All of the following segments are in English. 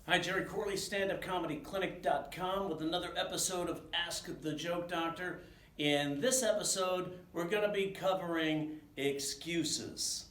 Hi, Jerry Corley, standupcomedyclinic.com with another episode of Ask the Joke Doctor. In this episode, we're going to be covering excuses.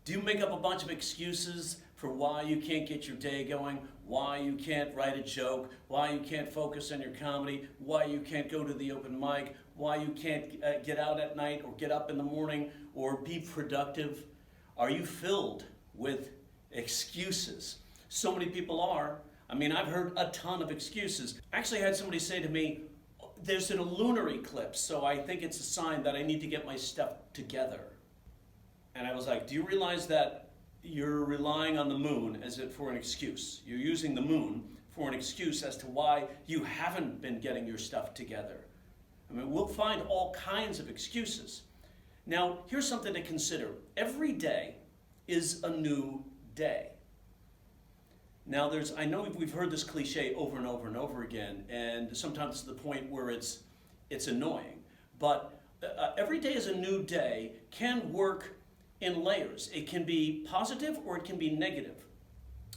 Do you make up a bunch of excuses for why you can't get your day going, why you can't write a joke, why you can't focus on your comedy, why you can't go to the open mic, why you can't get out at night or get up in the morning or be productive? Are you filled with excuses? So many people are. I've heard a ton of excuses. Actually, I had somebody say to me, there's a lunar eclipse, so I think it's a sign that I need to get my stuff together. And I was like, do you realize that you're relying on the moon for an excuse? You're using the moon for an excuse as to why you haven't been getting your stuff together. We'll find all kinds of excuses. Now, here's something to consider. Every day is a new day. Now, I know we've heard this cliche over and over and over again, and sometimes to the point where it's annoying. But every day is a new day can work in layers. It can be positive or it can be negative.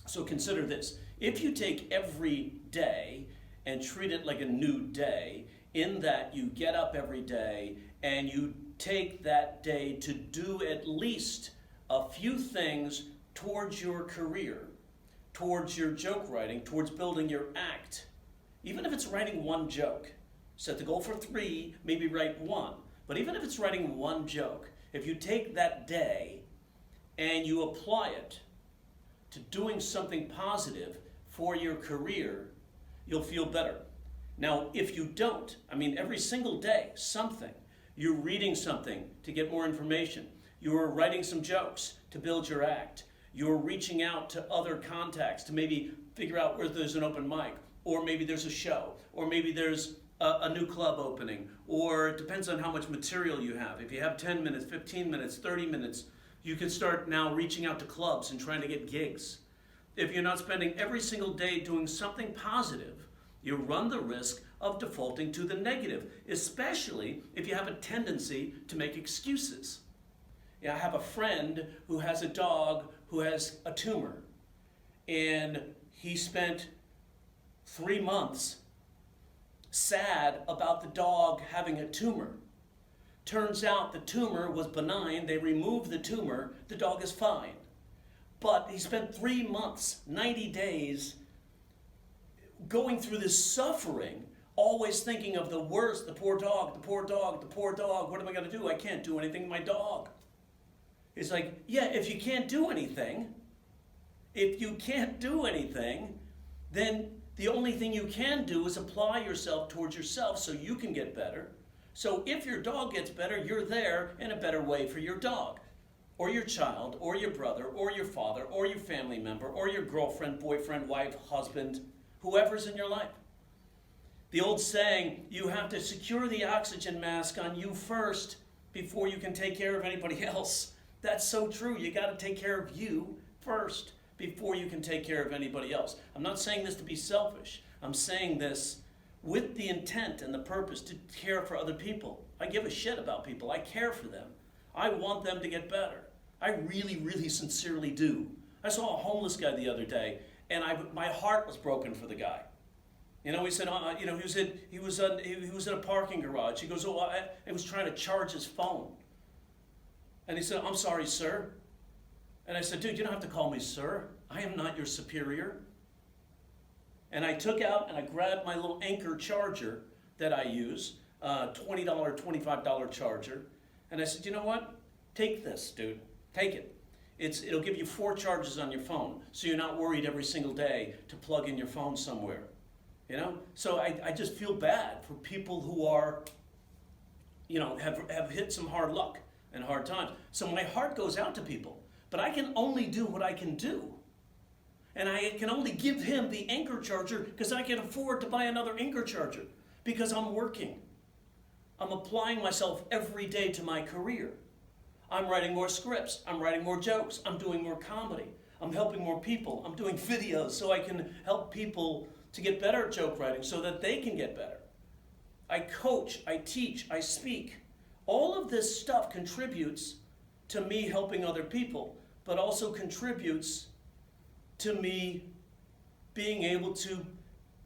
So consider this. If you take every day and treat it like a new day, in that you get up every day and you take that day to do at least a few things towards your career, towards your joke writing, towards building your act. Even if it's writing one joke, set the goal for 3, maybe write 1. But even if it's writing one joke, if you take that day and you apply it to doing something positive for your career, you'll feel better. Now, if you don't, every single day, something. You're reading something to get more information. You're writing some jokes to build your act. You're reaching out to other contacts to maybe figure out where there's an open mic, or maybe there's a show, or maybe there's a new club opening, or it depends on how much material you have. If you have 10 minutes, 15 minutes, 30 minutes, you can start now reaching out to clubs and trying to get gigs. If you're not spending every single day doing something positive, you run the risk of defaulting to the negative, especially if you have a tendency to make excuses. I have a friend who has a dog who has a tumor, and he spent 3 months sad about the dog having a tumor. Turns out the tumor was benign. They removed the tumor. The dog is fine. But he spent 3 months, 90 days, going through this suffering, always thinking of the worst, the poor dog, the poor dog, the poor dog. What am I going to do? I can't do anything to my dog. It's like, yeah, if you can't do anything, then the only thing you can do is apply yourself towards yourself so you can get better. So if your dog gets better, you're there in a better way for your dog, or your child, or your brother, or your father, or your family member, or your girlfriend, boyfriend, wife, husband, whoever's in your life. The old saying, you have to secure the oxygen mask on you first before you can take care of anybody else. That's so true. You got to take care of you first before you can take care of anybody else. I'm not saying this to be selfish. I'm saying this with the intent and the purpose to care for other people. I give a shit about people. I care for them. I want them to get better. I really, really sincerely do. I saw a homeless guy the other day, and my heart was broken for the guy. He said, he was in a parking garage. He goes, I was trying to charge his phone. And he said, I'm sorry, sir. And I said, dude, you don't have to call me sir. I am not your superior. And I took out and I grabbed my little Anchor charger that I use, $20, $25 charger. And I said, you know what? Take this, dude. Take it. It'll give you 4 charges on your phone, so you're not worried every single day to plug in your phone somewhere. So I just feel bad for people who are, have hit some hard luck and hard times. So my heart goes out to people. But I can only do what I can do. And I can only give him the Anchor charger because I can afford to buy another Anchor charger because I'm working. I'm applying myself every day to my career. I'm writing more scripts. I'm writing more jokes. I'm doing more comedy. I'm helping more people. I'm doing videos so I can help people to get better at joke writing so that they can get better. I coach, I teach, I speak. All of this stuff contributes to me helping other people, but also contributes to me being able to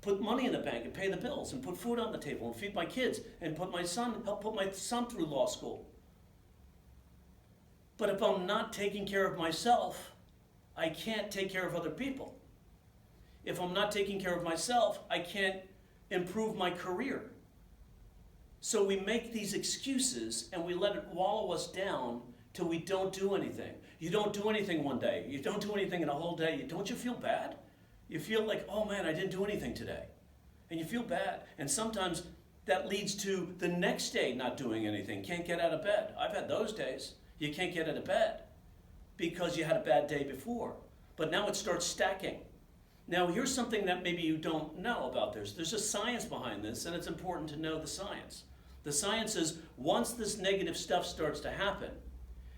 put money in the bank and pay the bills and put food on the table and feed my kids and help put my son through law school. But if I'm not taking care of myself, I can't take care of other people. If I'm not taking care of myself, I can't improve my career. So we make these excuses and we let it wallow us down till we don't do anything. You don't do anything one day. You don't do anything in a whole day. Don't you feel bad? You feel like, oh man, I didn't do anything today. And you feel bad. And sometimes that leads to the next day not doing anything. Can't get out of bed. I've had those days. You can't get out of bed because you had a bad day before. But now it starts stacking. Now here's something that maybe you don't know about this. There's a science behind this, and it's important to know the science. The science is once this negative stuff starts to happen,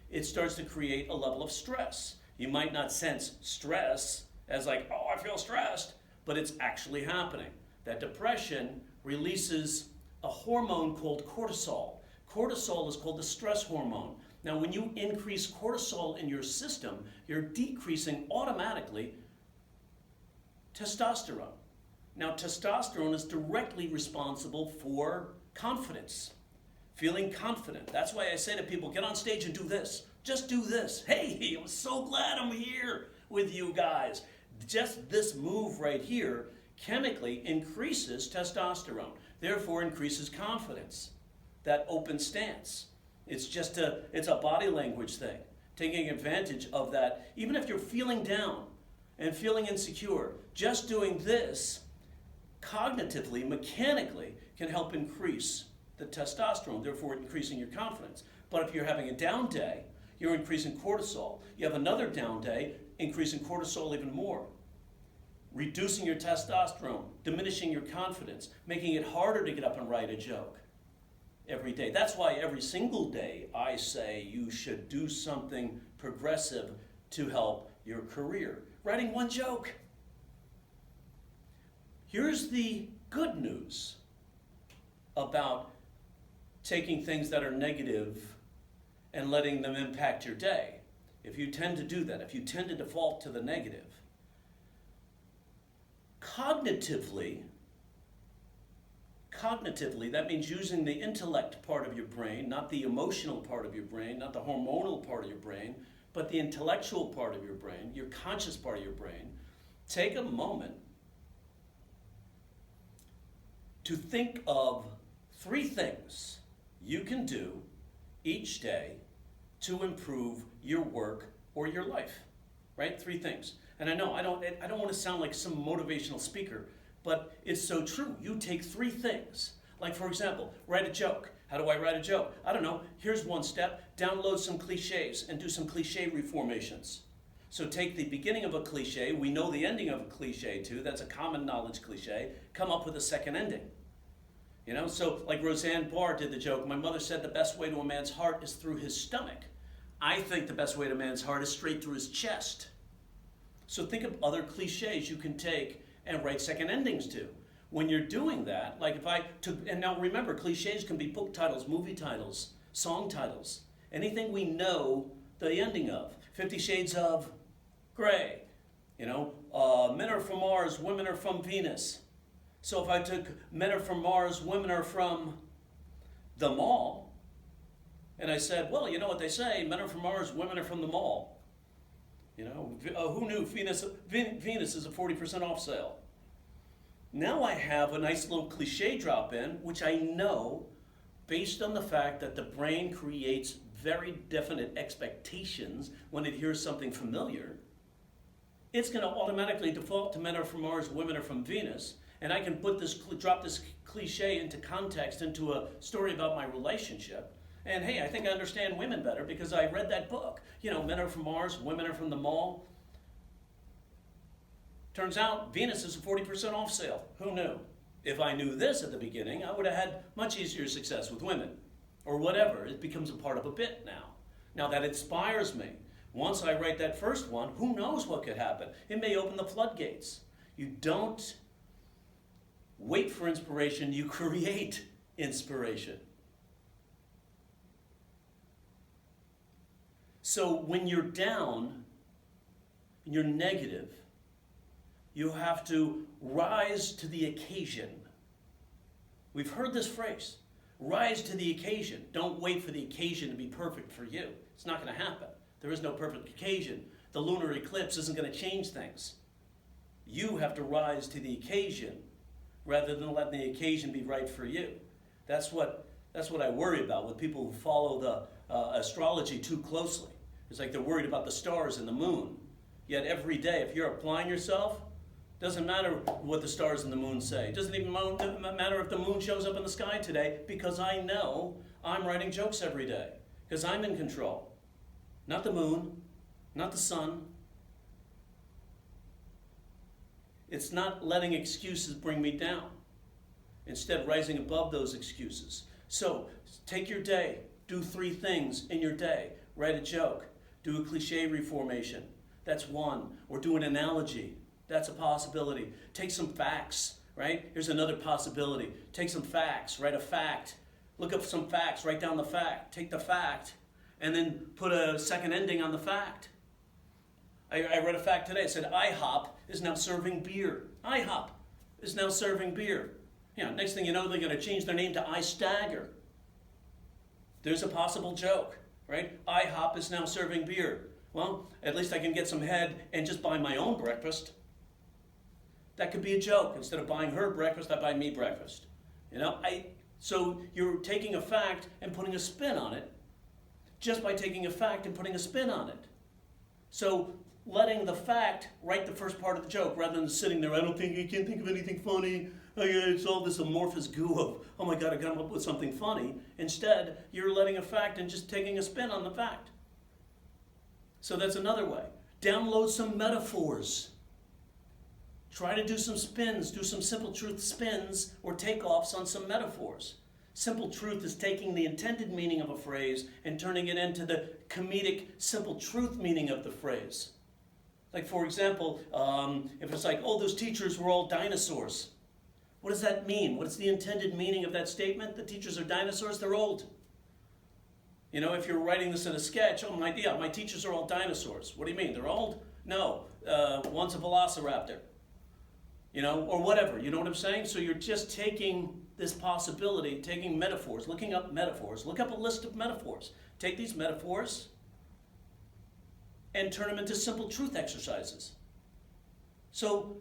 it starts to create a level of stress. You might not sense stress as like, oh, I feel stressed, but it's actually happening. That depression releases a hormone called cortisol. Cortisol is called the stress hormone. Now, when you increase cortisol in your system, you're decreasing automatically testosterone. Now, testosterone is directly responsible for confidence, feeling confident. That's why I say to people, get on stage and do this. Just do this. Hey, I'm so glad I'm here with you guys. Just this move right here chemically increases testosterone, therefore increases confidence. That open stance. It's a body language thing. Taking advantage of that, even if you're feeling down and feeling insecure, just doing this cognitively, mechanically, can help increase the testosterone, therefore increasing your confidence. But if you're having a down day, you're increasing cortisol. You have another down day, increasing cortisol even more. Reducing your testosterone, diminishing your confidence, making it harder to get up and write a joke every day. That's why every single day I say you should do something progressive to help your career. Writing one joke. Here's the good news about taking things that are negative and letting them impact your day. If you tend to do that, if you tend to default to the negative, cognitively, that means using the intellect part of your brain, not the emotional part of your brain, not the hormonal part of your brain, but the intellectual part of your brain, your conscious part of your brain. Take a moment to think of 3 things you can do each day to improve your work or your life, right? 3 things. And I know I don't want to sound like some motivational speaker, but it's so true. You take 3 things. Like, for example, write a joke. How do I write a joke? I don't know. Here's one step. Download some cliches and do some cliche reformations. So take the beginning of a cliche. We know the ending of a cliche too. That's a common knowledge cliche. Come up with a second ending. You know, so like Roseanne Barr did the joke, my mother said the best way to a man's heart is through his stomach. I think the best way to a man's heart is straight through his chest. So think of other cliches you can take and write second endings to. When you're doing that, like if I took, and now remember, cliches can be book titles, movie titles, song titles, anything we know the ending of. 50 Shades of Grey, you know, men are from Mars, women are from Venus. So if I took men are from Mars, women are from the mall, and I said, well, you know what they say, men are from Mars, women are from the mall. You know, who knew Venus is a 40% off sale? Now I have a nice little cliche drop in, which I know, based on the fact that the brain creates very definite expectations when it hears something familiar, it's going to automatically default to men are from Mars, women are from Venus, and I can drop this cliche into context, into a story about my relationship. And hey, I think I understand women better because I read that book. You know, men are from Mars, women are from the mall. Turns out Venus is a 40% off sale. Who knew? If I knew this at the beginning, I would have had much easier success with women or whatever. It becomes a part of a bit now. Now that inspires me. Once I write that first one, who knows what could happen? It may open the floodgates. You don't wait for inspiration, you create inspiration. So when you're down, and you're negative, you have to rise to the occasion. We've heard this phrase, rise to the occasion. Don't wait for the occasion to be perfect for you. It's not going to happen. There is no perfect occasion. The lunar eclipse isn't going to change things. You have to rise to the occasion rather than letting the occasion be right for you. That's what I worry about with people who follow the astrology too closely. It's like they're worried about the stars and the moon. Yet every day, if you're applying yourself, doesn't matter what the stars and the moon say. It doesn't even matter if the moon shows up in the sky today, because I know I'm writing jokes every day, because I'm in control. Not the moon, not the sun. It's not letting excuses bring me down. Instead, rising above those excuses. So, take your day. Do 3 things in your day. Write a joke. Do a cliche reformation. That's one. Or do an analogy. That's a possibility. Take some facts, right? Here's another possibility. Take some facts. Write a fact. Look up some facts. Write down the fact. Take the fact. And then put a second ending on the fact. I read a fact today. It said IHOP is now serving beer. IHOP is now serving beer. Next thing you know, they're going to change their name to I Stagger. There's a possible joke, right? IHOP is now serving beer. Well, at least I can get some head and just buy my own breakfast. That could be a joke. Instead of buying her breakfast, I buy me breakfast. So you're taking a fact and putting a spin on it, just by taking a fact and putting a spin on it. So letting the fact write the first part of the joke rather than sitting there, I can't think of anything funny. It's all this amorphous goo of, oh my God, I got up with something funny. Instead, you're letting a fact and just taking a spin on the fact. So that's another way. Download some metaphors. Try to do some spins, do some simple truth spins or takeoffs on some metaphors. Simple truth is taking the intended meaning of a phrase and turning it into the comedic simple truth meaning of the phrase. Like, for example, if it's like, oh, those teachers were all dinosaurs. What does that mean? What is the intended meaning of that statement? The teachers are dinosaurs, they're old. If you're writing this in a sketch, oh, my teachers are all dinosaurs. What do you mean? They're old? No, one's a velociraptor. Or whatever, you know what I'm saying? So you're just taking this possibility, taking metaphors, looking up metaphors. Look up a list of metaphors. Take these metaphors and turn them into simple truth exercises. So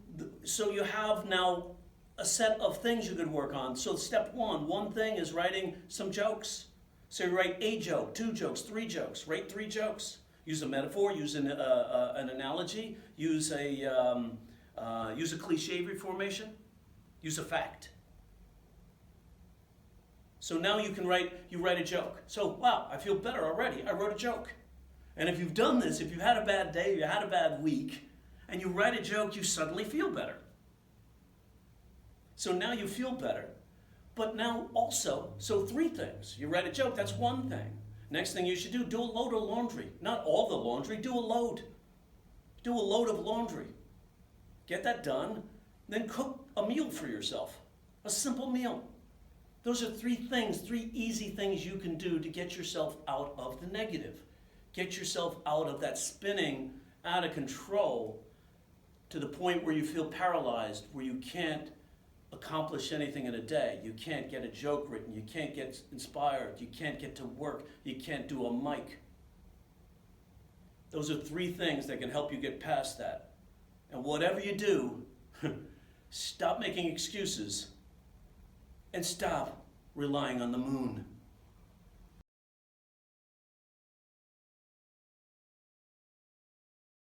you have now a set of things you could work on. So step one thing is writing some jokes. So you write a joke, 2 jokes, 3 jokes. Write 3 jokes. Use a metaphor, use an analogy, use a cliche reformation, use a fact. So now you write a joke. So, wow, I feel better already. I wrote a joke. And if you've done this, if you've had a bad day, you had a bad week, and you write a joke, you suddenly feel better. So now you feel better. But now also, so 3 things. You write a joke, that's one thing. Next thing you should do a load of laundry. Not all the laundry, do a load. Do a load of laundry. Get that done, then cook a meal for yourself. A simple meal. Those are 3 things, 3 easy things you can do to get yourself out of the negative. Get yourself out of that spinning out of control to the point where you feel paralyzed, where you can't accomplish anything in a day. You can't get a joke written. You can't get inspired. You can't get to work. You can't do a mic. Those are 3 things that can help you get past that. And whatever you do, stop making excuses and stop relying on the moon.